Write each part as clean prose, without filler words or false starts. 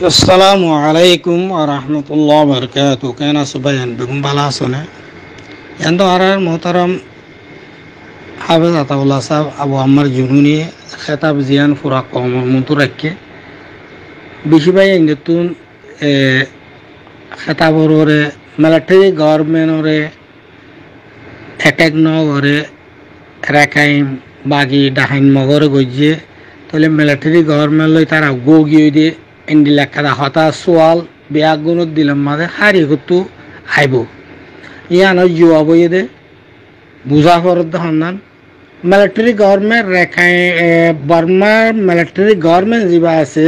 আসসালামু আলাইকুম রহমতুল্লাহ বরকাত কেন সুবাইন বেগুন বালা আসনে এত আর মোহতারাম হাফেজ আতাউল্লাহ সাহেব আবু আম্মার জুনুনি খেতাব জিয়ান ফুরা কমর মতো রাখে বেশি ভাই নতুন খেতাবর ওরে মিলিটারি গভর্নমেন্টরে অ্যাটাক নগরে রাখাইম বাগি ডাহাইন মগরে গজিয়ে তাহলে মিলিটারি গভর্নমেন্ট লই তারা গিয়ে দিয়ে এন্ডি লেখা হতা সোয়াল বেয়াগ গুণত দিলাম মাঝে হারি করতু আইব ইয়ানো জুয়া বইয়ে দে বুঝা ফরত হন্নান মিলিটারি গভর্নমেন্ট রেখাই বর্মার মিলিটারি গভর্নমেন্ট যা আছে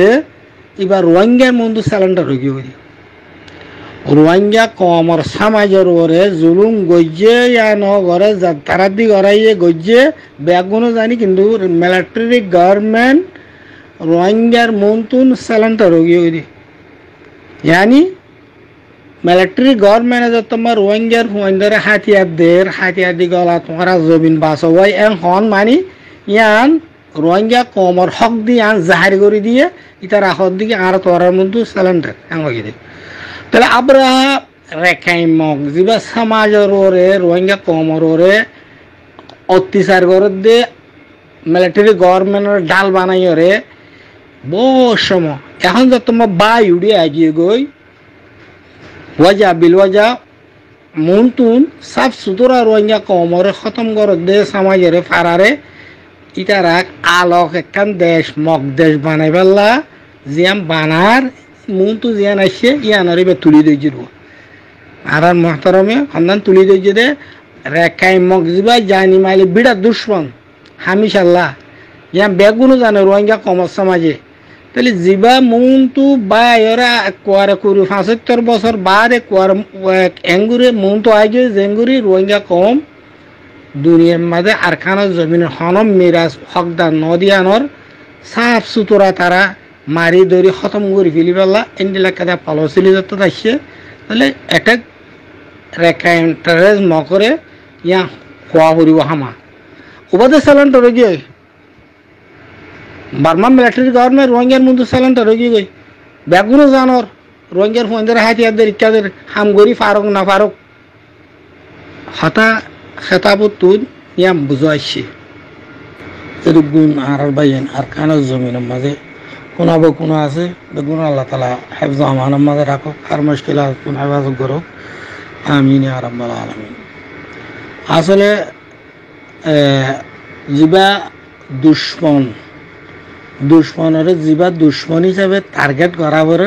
এবার রোহিঙ্গার মন্দু স্যালেন্ডার হয়ে গিয়ে রোহিঙ্গা কমর সমাজের ওরে জুলুম গজ্জে ইয়ানো ঘরে তারা দি গড়াইয়ে গজ্জে বেয়াগ গুণ জানি কিন্তু মিলিটারি গভর্নমেন্ট রোহিঙ্গার মন্তুন স্যালেন্ডার হয়ে গিয়ে यानी मिलिट्री गवर्नमेंट जो तुम्हार रोहिंग्यार फुंदरे हाथियार दी गला तुम्हारा जमीन बास हुई एन हन मानी यान रोहिंग्या कमर हक दी यान जाहिर करी दिए इतार आखर दिके आर तोरार मधु सिलेंडर एन लगे তাহলে আমরা রেখাই মগ যা সমাজের ওরে রোহিঙ্গা কমর ওরে অত্যাচার করে দে মিলিটারি গভর্নমেন্টের ডাল বানাই ওরে বহু সময় এখন যে তোমার বাই উড়ে আগিয়ে গই ওয়াজা বিলওয়াজা মনতুন সাফ সুতরা রোহিঙ্গা কমরে খতম করে দে সমাজের ফারারে ইতারা আলোক একখান দেশ মগ দেশ বানাই পেলা জিয়াম বানার মনতু জিয়ান আসছে ইয়ানরে বে তুলি দিয়ে দিব আর মহতরমে খানদান তুলি দিয়ে দে রেখাই মগ জিবা জানি মাইলে বিড়া দুশ্মন হামিশাল্লাহ ইয়াম বেগুনো জানে রোহিঙ্গা কমর সমাজে তাহলে জিবা মনতু বা এরা কোয়ারে কুড়ি ৭৫ বছর বাদে কোয়ার এঙ্গুরে মনতু আগে জেঙ্গুরি রোহিঙ্গা কম দুনিয়ার মাঝে আরখানা জমিনের হনম মিরাজ হকদার নদিয়ানোর সাফ সুতরা তারা মারি ধরি খতম করে ফেলি পেলা এন্ডিলাকাতে পালচিলি যত আসছে তাহলে একটা রেখা ইন্টারেজ নকরে ইয়া খোয়া করিব হামা ওবাদে স্যালেন্ডার গিয়ে বার্মা মিলিটারি গভর্নমেন্ট রোহিঙ্গার মধ্যে স্যালেন্ডার হয়ে গই বেগুনো জানর রোহিঙ্গার ফোনদের হাতিয়ারদের ইত্যাদের হামগরি ফারুক না ফারুক হতা খেতাবতুন ইয়াম বুঝাইছে এরূপ গুণ আর বাইন আর কানের জমিনের মাঝে কোনাবো কোনো আছে বেগুন আল্লাহ তালা হেফজ আমানের মাঝে রাখো আর মুশকিল কোন হেফাজত করো আমিন ইয়া রাব্বাল আলামিন আসলে জিবা দুশ্মনের যা দুশ্মন হিসাবে টার্গেট করাবার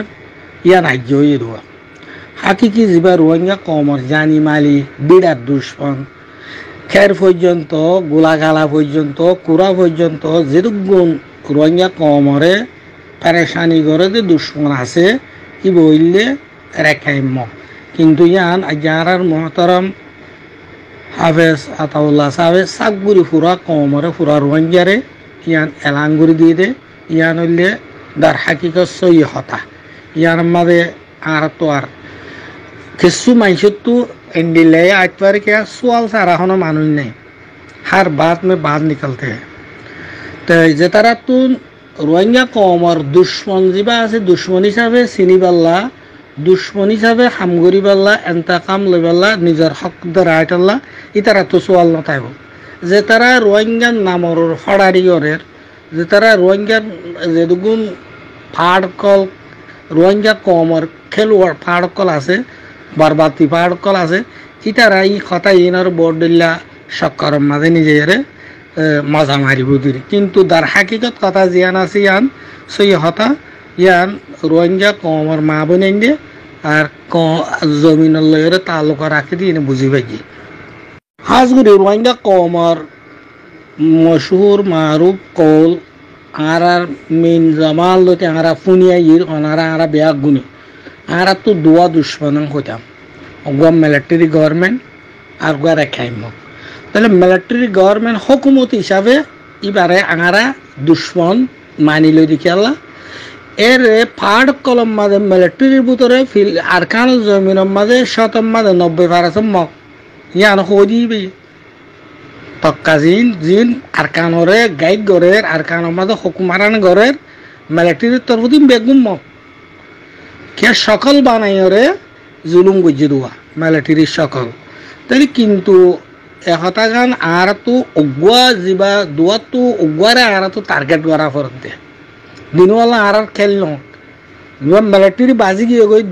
ইয়া রাজ্য হয়ে দেওয়া হাকিকি যা রোহিঙ্গা কমর জানি মালি বিরাট দুশ্মন খের পর্যন্ত গোলাগালা পর্যন্ত কুড়া পর্যন্ত যেটুকুন রোহিঙ্গা কমরে পেরেশানি করে যে দুশ্মন আছে কি বললে রেখাইম্য কিন্তু ইয়ান আজার মহতরম হাফেজ আতাউল্লাহ সাহেব সাকগুড়ি ফুরা কমরে ফুরা রোহিঙ্গারে ইয়ান এলাঙ্গুরি দিয়ে দে ইয়ান হইলে দার হাকিকত সই হতা ইয়ার মাঝে আর তো আর কিছু মানুষের তো এন্ডিলে আজবার কে সোয়াল সারা হনো মানুষ নেই হার বাত মে বাদ নিকলতে তো যে তারা তো রোহিঙ্গা কমর দুশ্মন যা আছে দুশ্মন হিসাবে চিনি পাল্লা দুশ্মন হিসাবে হামগরি পাল্লা এন্তাকাম লই পাল্লা নিজের হকদার আইটাল্লা ইতারা তো সোয়াল নথাইব যে তারা রোহিঙ্গার নামর ফড়ারিগরের যে তারা রোহিঙ্গার যেগুন ফাড়কল রোহিঙ্গা কমর খেলোয়াড় ফাড়কল আছে বরবাতি ফাড়কল আছে ইতারা ই কথা ইনার বরডিল্লা সক্কর মাঝে নিজের মজা মারিব দিল কিন্তু তার হাকিকত কথা জিয়ান আছে ইয়ান সই হতা ইয়ান রোহিঙ্গা কমর মা বোনেন দিয়ে আর জমিনের লয়ের তালুক রাখি দিয়ে বুঝি পাই হাজগুড়ি রোহিঙ্গা কমর মশহুর মারুফ কৌল আর মেন জামাল লতে আরা ফুনিয়া ইর অনারা আরা বেয়াগ গুনি আরা তো দোয়া দুশ্মন হইতাম গোয়া মিলিটারি গভর্নমেন্ট আর গোয়া রেখাইম তাহলে মিলিটারি গভর্নমেন্ট হুকুমত হিসাবে এবারে আরা দুশ্মন মানি লই দেখি আল্লাহ এর ফাড় কলম মাঝে মিলিটারির ভিতরে আরকান জমিনের মাঝে শতম মাঝে 90% মক ইয়ান হয়ে দিবে তক্কা জিন আরকানরে গাইড গরের আরকানের মাঝে হুকুমারান গরের মিলিটারির তরফ দিন বেগুন মক কে সকল বানাইরে জুলুম গজ্জি দোয়া মিলিটারি সকল তাহলে কিন্তু এহতা গান আর তো অগুয়া যা দোয়া তো অগুয়ারে আর তো টার্গেট করা ফরত দে দিনওয়ালা আর খেল ন মিলিটারি বাজি গিয়ে গই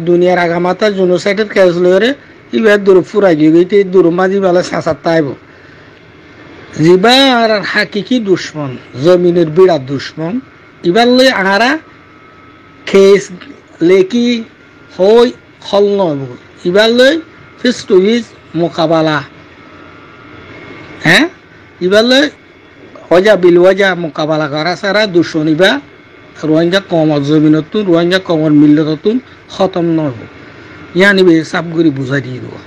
দুনিয়ার আগামাতা জুনোসাইডের কেস লয়ে ইবার দূর ফুরাই গিয়ে গই দূর মাঝি বেলা সাঁচার তাইব যিবা আর হাকিকি দুশ্মন জমিনের বিরাট দুশ্মন এবার লই আরা খেস লেকি হই হল নব এবার লই ফেস টু ফেস মোকাবেলা হ্যাঁ এবার লই ওজা বিল ওজা মোকাবেলা করা সারা দুশ্মনী বা রোহিঙ্গা কমর জমিনতুন রোহিঙ্গা কমর মিল্লতুন খতম নব ইয়া নিবে সাবগুড়ি বুঝাই দিয়ে দেওয়া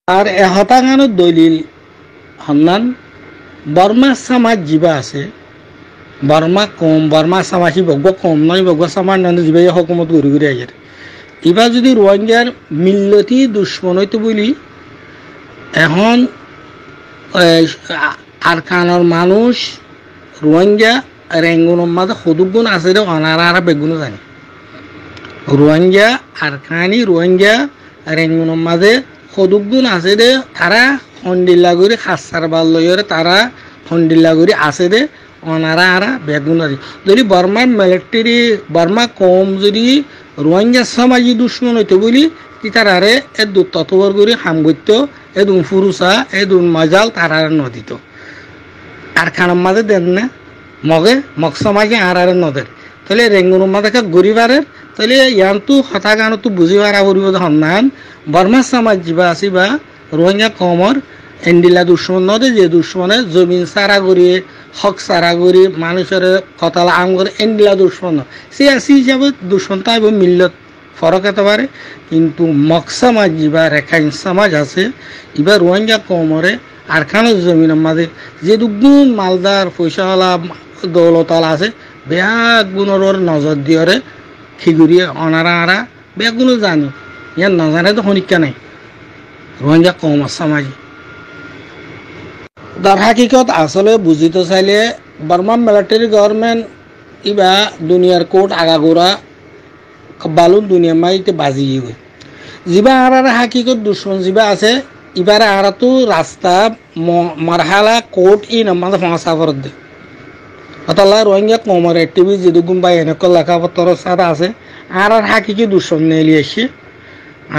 আর এহতাগানোর দলিল হন্নান বর্মা সমাজ যিবা আছে বর্মা কম বর্মা সমাজী বগ্য কম নয় বগ্য সমাজ নয় যিবা হকুমত ঘুরি ঘুরি আইয়ার এবার যদি রোহিঙ্গার মিল্লতি দুশ্মন হইতো বলি এখন আরকানোর মানুষ রোহিঙ্গা রেঙ্গুনের মাঝে সদুগুণ আছে রে অনারা বেগুনও জানি রোহিঙ্গা আরকানি রোহিঙ্গা রেঙ্গুনের মাঝে সদুগুণ আছে রে তারা হন্ডিল্লা করে খাসার বাল লইরে তারা হন্ডিল্লা করে আছে রে অনারা আরা বেগুন আছে যদি বর্মার মিলিটারি বর্মা কম যদি রোহিঙ্গা সমাজী দুশ্মন হইতো বলি কি তারারে এ দু ততবর করে হাম করতো এ দুন ফুরুসা এ দুন মজাল তারারে নদিত আর খানার মাঝে দেন না মগে মগ সমাজে আর নদের তাহলে রেঙ্গুনের মাঝে গরিবারের তাহলে ইয়ানতো হতা গান তো বুঝিবার আবরিব হন্নান বর্মা সমাজ যা আছে বা রোহিঙ্গা কমর এন্ডিলা দুশ্মন নদে যে দুশ্মনে জমিন সারা করি হক সারা করি মানুষের কতালা আম করে এন্ডিলা দুশ্মন সে আসি হিসাবে দুশ্মন তাই মিল্লত ফরক হতে পারে কিন্তু মগ সমাজ যা রেখাইন সমাজ আছে এবার রোহিঙ্গা কমরে আরখানের জমিনের মাঝে যে দুগুণ মালদার পয়সাওয়ালা দৌলতালা আছে বেয়াক গুণর নজর দিয়রে খিগুড়িয়ে অনারা আরা বেগুনো জানি ইয়ার নজানে তো শনিকা নাই রোহিঙ্গা কম সমাজে তার হাকিকত আসলে বুঝিতে চাইলে বর্মা মিলিটারি গভর্নমেন্ট ইবা দুনিয়ার কোর্ট আগাগোড়া বালুন দুনিয়া মাইতে বাজি গই যিবা আর হাকিকত দুশ্মন যিবা আছে এবারে আর তো রাস্তা মারহালা কোর্ট ই নামাজ ফাঁসা করে দে অতলা রোহিঙ্গা কমর টিভি যেদুগুম বা এনেক লেখাপত্র সারা আছে আর হাকিকি দুশ্মন নেলি এসে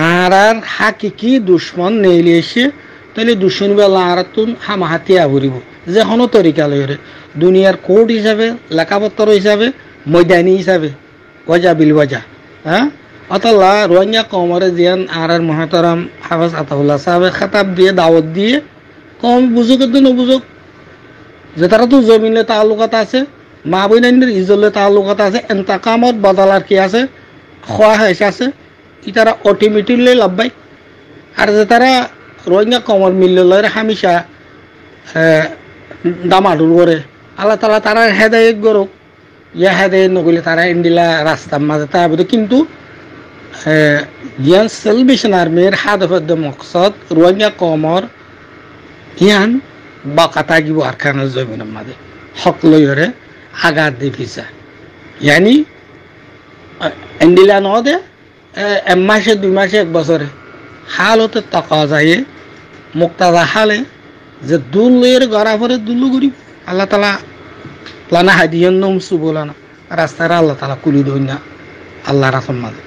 আর হাকিকি দুশ্মন নেলি এসে তাহলে দুশ্মন বেলা আর তুন হামাহাতি আবরিব যে কোনো তরিকা লইরে দুনিয়ার কোর্ট হিসাবে লেখাপত্র হিসাবে ময়দানি হিসাবে ওজা বিল ওজা হ্যাঁ অতলা রোহিঙ্গা কমরে জিয়ান আর মহাতারাম হাফেজ আতাউল্লাহ সাহেব খেতাব দিয়ে দাওয়াত দিয়ে কম বুঝুক তো নবুঝুক যে তারা তো জমিনে তালুকাত আছে মা বইনের ইজলে তালুকাত আছে এন্তাকামত বদলার কি আছে খোয়া হয়েছে আছে ই তারা অটোমেটিকলি লাভবাই আর যে তারা রোহিঙ্গা কমর মিলল লয় হামিশা দামাডুর করে আল্লাহ তালা তারা হেদায়ত গরক ইয়া হেদায়ত নগলে তারা ইন্দিলা রাস্তার মাঝে তার কিন্তু ইয়ান সেলভেশন আর্মির হাদফদ মকসদ রোহিঙ্গা কমর ইয়ান বাকাতা গিব আরখানের জমিনের মাঝে হক লইরে আগার দিফিসা ইয়ানি ইন্দিলা নদে এক মাসে 2 মাসে 1 বছরে হাল হতে টাকা যায় মুক্তাদা হালে যে দুল লইরে গড়া পরে দুলু গরিব আল্লাহ তালা প্লানা হাদিয়ান নমসু বলানা রাস্তায় আল্লাহ তালা কুলি দই না আল্লাহ রাসম মাঝে